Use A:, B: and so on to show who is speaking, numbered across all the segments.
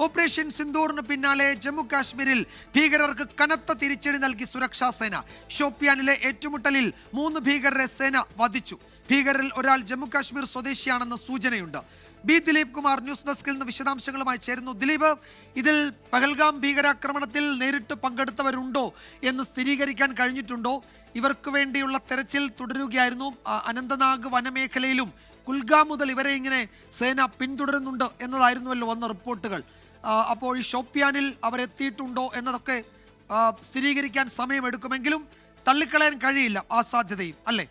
A: Operation സിന്ദൂറിന് പിന്നാലെ ജമ്മു കാശ്മീരിൽ ഭീകരർക്ക് കനത്ത തിരിച്ചടി നൽകി സുരക്ഷാ സേന. ഷോപ്പിയാനിലെ ഏറ്റുമുട്ടലിൽ 3 ഭീകരരെ സേന വധിച്ചു. ഭീകരരിൽ ഒരാൾ ജമ്മു കാശ്മീർ സ്വദേശിയാണെന്ന് സൂചനയുണ്ട്. ബി ദിലീപ് കുമാർ ന്യൂസ് ഡെസ്കിൽ നിന്ന് വിശദാംശങ്ങളുമായി ചേരുന്നു. ദിലീപ്, ഇതിൽ പഹൽഗാം ഭീകരാക്രമണത്തിൽ നേരിട്ട് പങ്കെടുത്തവരുണ്ടോ എന്ന് സ്ഥിരീകരിക്കാൻ കഴിഞ്ഞിട്ടുണ്ടോ? ഇവർക്ക് വേണ്ടിയുള്ള തെരച്ചിൽ തുടരുകയായിരുന്നു. അനന്തനാഗ് വനമേഖലയിലും കുൽഗാം മുതൽ ഇവരെ ഇങ്ങനെ സേന പിന്തുടരുന്നുണ്ട് എന്നതായിരുന്നുവല്ലോ വന്ന റിപ്പോർട്ടുകൾ. അപ്പോൾ ഈ ഷോപ്പിയാനിൽ അവരെത്തിയിട്ടുണ്ടോ എന്നതൊക്കെ സ്ഥിരീകരിക്കാൻ സമയമെടുക്കുമെങ്കിലും തള്ളിക്കളയാൻ കഴിയില്ല ആ സാധ്യതയും, അല്ലേ?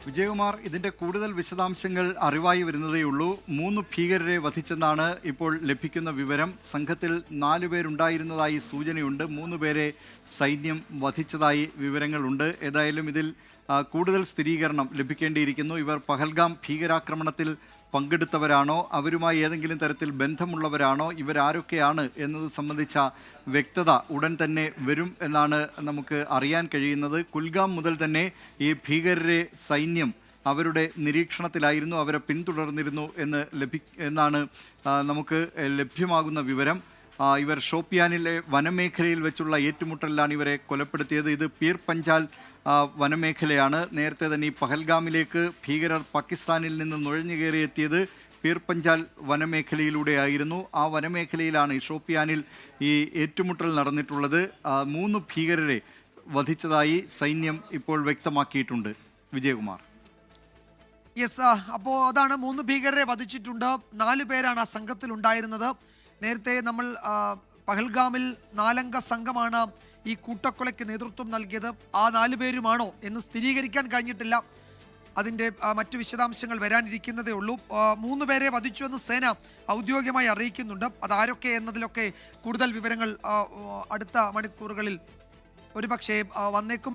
B: വിജയകുമാർ, ഇതിന്റെ കൂടുതൽ വിശദാംശങ്ങൾ അറിവായി വരുന്നതേയുള്ളൂ. 3 ഭീകരരെ വധിച്ചെന്നാണ് ഇപ്പോൾ ലഭിക്കുന്ന വിവരം. സംഘത്തിൽ 4 പേരുണ്ടായിരുന്നതായി സൂചനയുണ്ട്. 3 പേരെ സൈന്യം വധിച്ചതായി വിവരങ്ങളുണ്ട്. ഏതായാലും ഇതിൽ കൂടുതൽ സ്ഥിരീകരണം ലഭിക്കേണ്ടിയിരിക്കുന്നു. ഇവർ പഹൽഗാം ഭീകരാക്രമണത്തിൽ പങ്കെടുത്തവരാണോ, അവരുമായി ഏതെങ്കിലും തരത്തിൽ ബന്ധമുള്ളവരാണോ, ഇവരാരൊക്കെയാണ് എന്നത് സംബന്ധിച്ച വ്യക്തത ഉടൻ തന്നെ വരും എന്നാണ് നമുക്ക് അറിയാൻ കഴിയുന്നത്. കുൽഗാം മുതൽ തന്നെ ഈ ഭീകരരെ സൈന്യം അവരുടെ നിരീക്ഷണത്തിലായിരുന്നു, അവരെ പിന്തുടർന്നിരുന്നു എന്നാണ് നമുക്ക് ലഭ്യമാകുന്ന വിവരം. ഇവർ ഷോപ്പിയാനിലെ വനമേഖലയിൽ വെച്ചുള്ള ഏറ്റുമുട്ടലിലാണ് ഇവരെ കൊലപ്പെടുത്തിയത്. ഇത് പീർ പഞ്ചാൽ വനമേഖലയാണ്. നേരത്തെ തന്നെ ഈ പഹൽഗാമിലേക്ക് ഭീകരർ പാകിസ്ഥാനിൽ നിന്ന് നുഴഞ്ഞു കയറിയെത്തിയത് പീർ പഞ്ചാൽ വനമേഖലയിലൂടെയായിരുന്നു. ആ വനമേഖലയിലാണ് ഷോപ്പിയാനിൽ ഈ ഏറ്റുമുട്ടൽ നടന്നിട്ടുള്ളത്. 3 ഭീകരരെ വധിച്ചതായി സൈന്യം ഇപ്പോൾ വ്യക്തമാക്കിയിട്ടുണ്ട്. വിജയകുമാർ.
A: യെസ്, അപ്പോൾ അതാണ് 3 ഭീകരരെ വധിച്ചിട്ടുണ്ട്. 4 പേരാണ് ആ സംഘത്തിൽ ഉണ്ടായിരുന്നത്. നേരത്തെ നമ്മൾ പഹൽഗാമിൽ 4 അംഗ സംഘമാണ് ഈ കൂട്ടക്കൊലയ്ക്ക് നേതൃത്വം നൽകിയത്. ആ 4 പേരുമാണോ എന്ന് സ്ഥിരീകരിക്കാൻ കഴിഞ്ഞിട്ടില്ല. അതിൻ്റെ മറ്റു വിശദാംശങ്ങൾ വരാനിരിക്കുന്നതേ ഉള്ളൂ. 3 പേരെ വധിച്ചു എന്ന് സേന ഔദ്യോഗികമായി അറിയിക്കുന്നുണ്ട്. അതാരൊക്കെ എന്നതിലൊക്കെ കൂടുതൽ വിവരങ്ങൾ അടുത്ത മണിക്കൂറുകളിൽ ഒരുപക്ഷെ വന്നേക്കും.